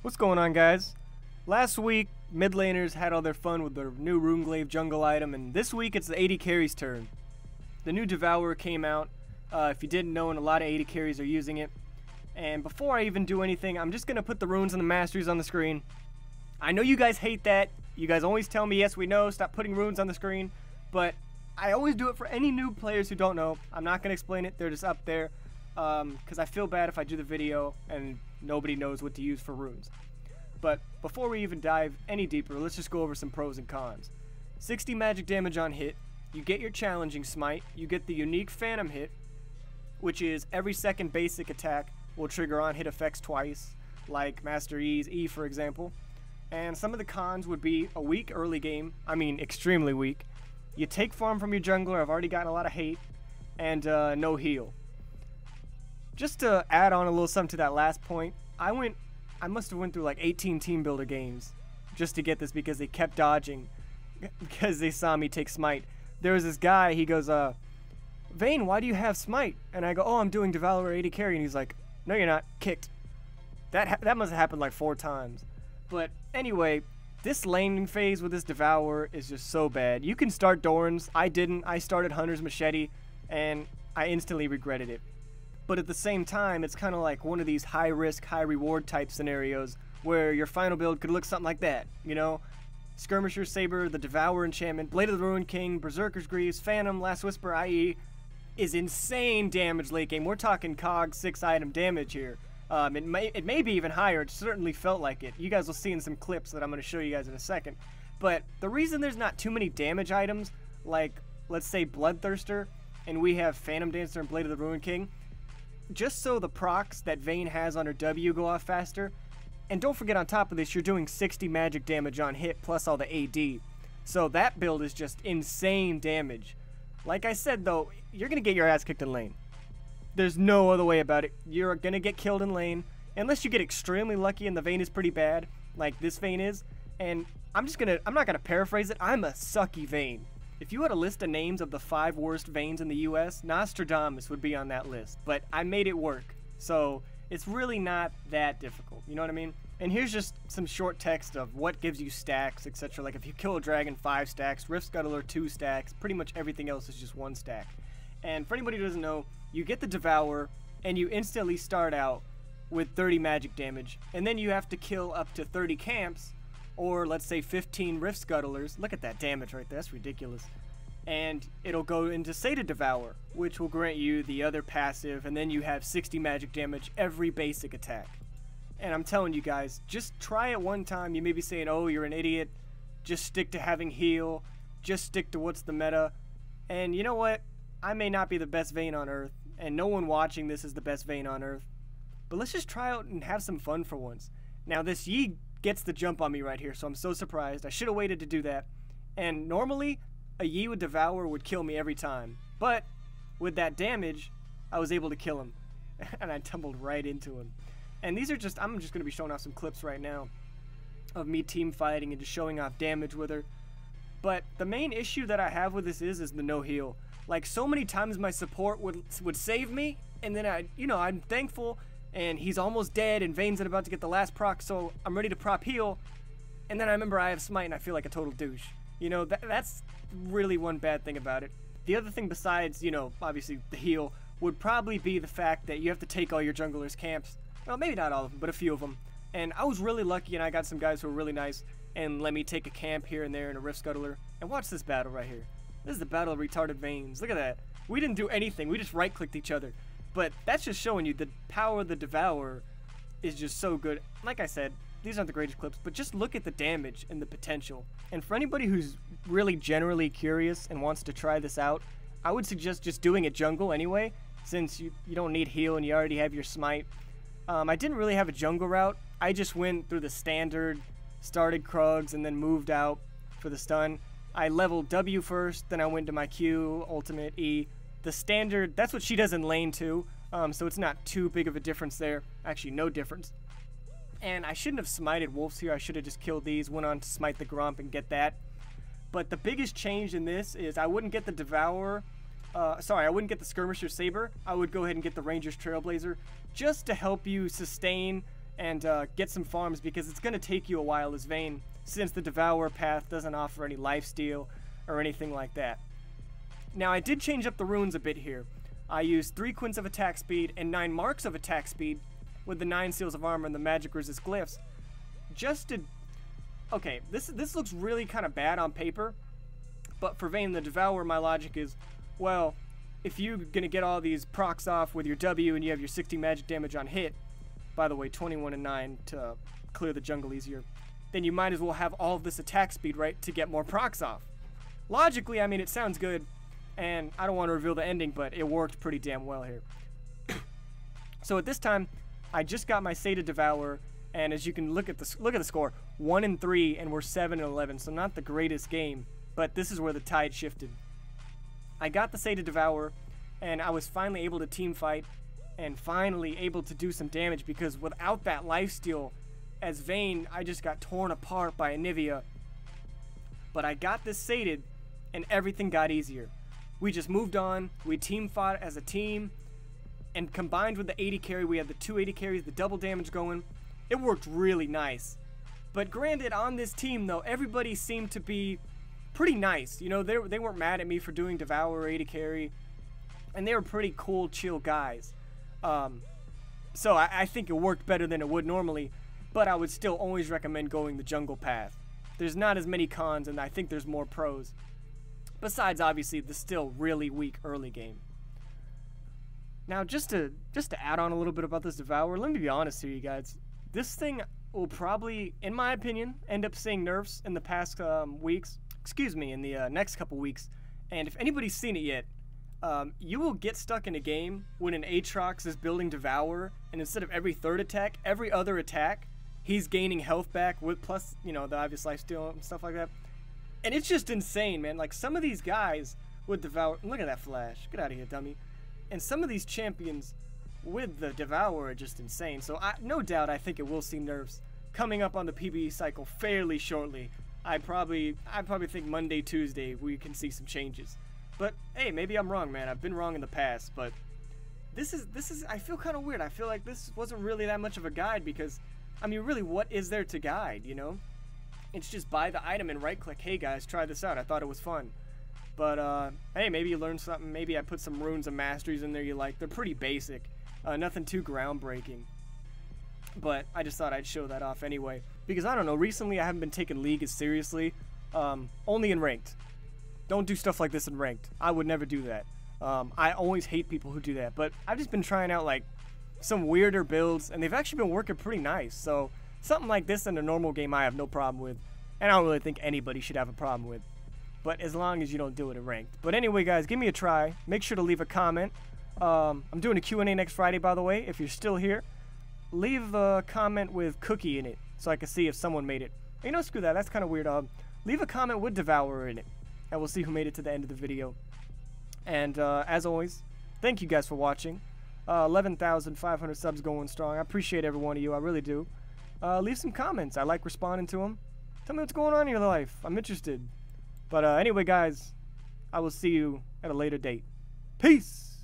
What's going on, guys? Last week, mid laners had all their fun with their new Runeglaive jungle item, and this week it's the AD carry's turn. The new Devourer came out. If you didn't know, and a lot of AD carries are using it. And before I even do anything, I'm just going to put the runes and the masteries on the screen. I know you guys hate that. You guys always tell me, yes, we know, stop putting runes on the screen. But I always do it for any new players who don't know. I'm not going to explain it. They're just up there. Because I feel bad if I do the video and nobody knows what to use for runes. But before we even dive any deeper, let's just go over some pros and cons. 60 magic damage on hit. You get your challenging smite. You get the unique phantom hit, which is every second basic attack will trigger on hit effects twice, like Master E's E, for example. And some of the cons would be a weak early game. I mean, extremely weak. You take farm from your jungler. I've already gotten a lot of hate. And no heal. Just to add on a little something to that last point, I must have went through like 18 team builder games just to get this because they kept dodging because they saw me take smite. There was this guy, he goes, Vayne, why do you have smite? And I go, oh, I'm doing Devourer AD carry. And he's like, no, you're not. Kicked. That must have happened like 4 times. But anyway, this laning phase with this Devourer is just so bad. You can start Dorans. I didn't. I started Hunter's Machete, and I instantly regretted it. But at the same time, it's kind of like one of these high-risk, high-reward type scenarios where your final build could look something like that, you know? Skirmisher Saber, the Devourer Enchantment, Blade of the Ruined King, Berserker's Greaves, Phantom, Last Whisper, IE, is insane damage late game. We're talking COG 6-item damage here. It may be even higher. It certainly felt like it. You guys will see in some clips that I'm going to show you guys in a second. But the reason there's not too many damage items, like, let's say Bloodthirster, and we have Phantom Dancer and Blade of the Ruined King, just so the procs that Vayne has on her W go off faster. And don't forget, on top of this, you're doing 60 magic damage on hit plus all the AD. So that build is just insane damage. Like I said, though, you're going to get your ass kicked in lane. There's no other way about it. You're going to get killed in lane. Unless you get extremely lucky and the Vayne is pretty bad, like this Vayne is. And I'm not going to paraphrase it. I'm a sucky Vayne. If you had a list of names of the 5 worst Vaynes in the US, Nostradamus would be on that list. But I made it work. So it's really not that difficult. You know what I mean? And here's just some short text of what gives you stacks, etc. Like if you kill a dragon, 5 stacks, Rift Scuttler 2 stacks, pretty much everything else is just 1 stack. And for anybody who doesn't know, you get the Devourer and you instantly start out with 30 magic damage. And then you have to kill up to 30 camps, or let's say 15 Rift Scuttlers. Look at that damage right there, that's ridiculous. And it'll go into Sated Devour, which will grant you the other passive, and then you have 60 magic damage every basic attack. And I'm telling you guys, just try it one time. You may be saying, oh, you're an idiot. Just stick to having heal. Just stick to what's the meta. And you know what? I may not be the best Vayne on Earth, and no one watching this is the best Vayne on Earth. But let's just try out and have some fun for once. Now, this Yi gets the jump on me right here, so I'm so surprised. I should have waited to do that. And normally, a Yi with Devour would kill me every time. But with that damage, I was able to kill him. And I tumbled right into him. And these are just, I'm just going to be showing off some clips right now of me team fighting and just showing off damage with her. But the main issue that I have with this is the no heal. Like, so many times my support would save me, and then I'm thankful, and he's almost dead, and Vayne's about to get the last proc, so I'm ready to prop heal, and then I remember I have smite, and I feel like a total douche. You know, that's really one bad thing about it. The other thing besides, you know, obviously the heal, would probably be the fact that you have to take all your junglers' camps. Well, maybe not all of them, but a few of them. And I was really lucky, and I got some guys who were really nice, and let me take a camp here and there in a Rift Scuttler. And watch this battle right here. This is the battle of retarded Vaynes. Look at that. We didn't do anything. We just right-clicked each other. But that's just showing you the power of the Devourer is just so good. Like I said, these aren't the greatest clips, but just look at the damage and the potential. And for anybody who's really generally curious and wants to try this out, I would suggest just doing it jungle anyway, since you don't need heal and you already have your smite. I didn't really have a jungle route. I just went through the standard, started Krugs, and then moved out for the stun. I leveled W first, then I went to my Q, ultimate, E. The standard, that's what she does in lane too, so it's not too big of a difference there. Actually, no difference. And I shouldn't have smited wolves here. I should have just killed these, went on to smite the Grump and get that. But the biggest change in this is I wouldn't get the Devourer. I wouldn't get the Skirmisher Saber. I would go ahead and get the Ranger's Trailblazer just to help you sustain and get some farms, because it's going to take you a while as Vayne, since the Devourer path doesn't offer any lifesteal or anything like that. Now, I did change up the runes a bit here. I used 3 quints of attack speed and 9 marks of attack speed with the 9 seals of armor and the magic resist glyphs. Just to... Okay, this looks really kind of bad on paper, but for Vayne the Devourer, my logic is, well, if you're going to get all these procs off with your W and you have your 60 magic damage on hit, by the way, 21 and 9 to clear the jungle easier, then you might as well have all of this attack speed, right, to get more procs off. Logically, I mean, it sounds good, and I don't want to reveal the ending, but it worked pretty damn well here. So at this time, I just got my Sated Devourer, and as you can look at the score, 1 and 3, and we're 7 and 11, so not the greatest game, but this is where the tide shifted. I got the Sated Devourer, and I was finally able to team fight, and finally able to do some damage, because without that lifesteal, as Vayne, I just got torn apart by Anivia. But I got this sated, and everything got easier. We just moved on, we team fought as a team, and combined with the 80 carry, we had the 280 carries, the double damage going. It worked really nice. But granted, on this team though, everybody seemed to be pretty nice. You know, they weren't mad at me for doing Devourer 80 carry, and they were pretty cool, chill guys. So I think it worked better than it would normally, but I would still always recommend going the jungle path. There's not as many cons, and I think there's more pros. Besides, obviously, the still really weak early game. Now, just to add on a little bit about this Devourer, let me be honest here, you guys. This thing will probably, in my opinion, end up seeing nerfs in the past weeks. Excuse me, in the next couple weeks. And if anybody's seen it yet, you will get stuck in a game when an Aatrox is building Devourer, and instead of every third attack, every other attack, he's gaining health back with plus, you know, the obvious lifesteal and stuff like that. And it's just insane, man. Like, some of these guys with Devourer, look at that flash. Get out of here, dummy. And some of these champions with the Devourer are just insane. So no doubt I think it will see nerfs coming up on the PvE cycle fairly shortly. I probably think Monday, Tuesday we can see some changes. But hey, maybe I'm wrong, man. I've been wrong in the past, but this is I feel kind of weird. I feel like this wasn't really that much of a guide, because I mean, really, what is there to guide, you know? It's just buy the item and right click. Hey guys, try this out. I thought it was fun. But hey, maybe you learned something. Maybe I put some runes and masteries in there you like. They're pretty basic. Nothing too groundbreaking. But I just thought I'd show that off anyway, because I don't know, recently I haven't been taking League as seriously. Only in ranked. Don't do stuff like this in ranked. I would never do that. I always hate people who do that. But I've just been trying out like some weirder builds, and they've actually been working pretty nice. So something like this in a normal game I have no problem with, and I don't really think anybody should have a problem with, but as long as you don't do it in ranked. But anyway, guys, give me a try. Make sure to leave a comment. I'm doing a Q&A next Friday, by the way. If you're still here, leave a comment with cookie in it so I can see if someone made it. You know, screw that, that's kind of weird. Leave a comment with Devourer in it, and we'll see who made it to the end of the video. And as always, thank you guys for watching. 11,500 subs going strong. I appreciate every one of you. I really do. Leave some comments. I like responding to them. Tell me what's going on in your life. I'm interested. But anyway, guys, I will see you at a later date. Peace!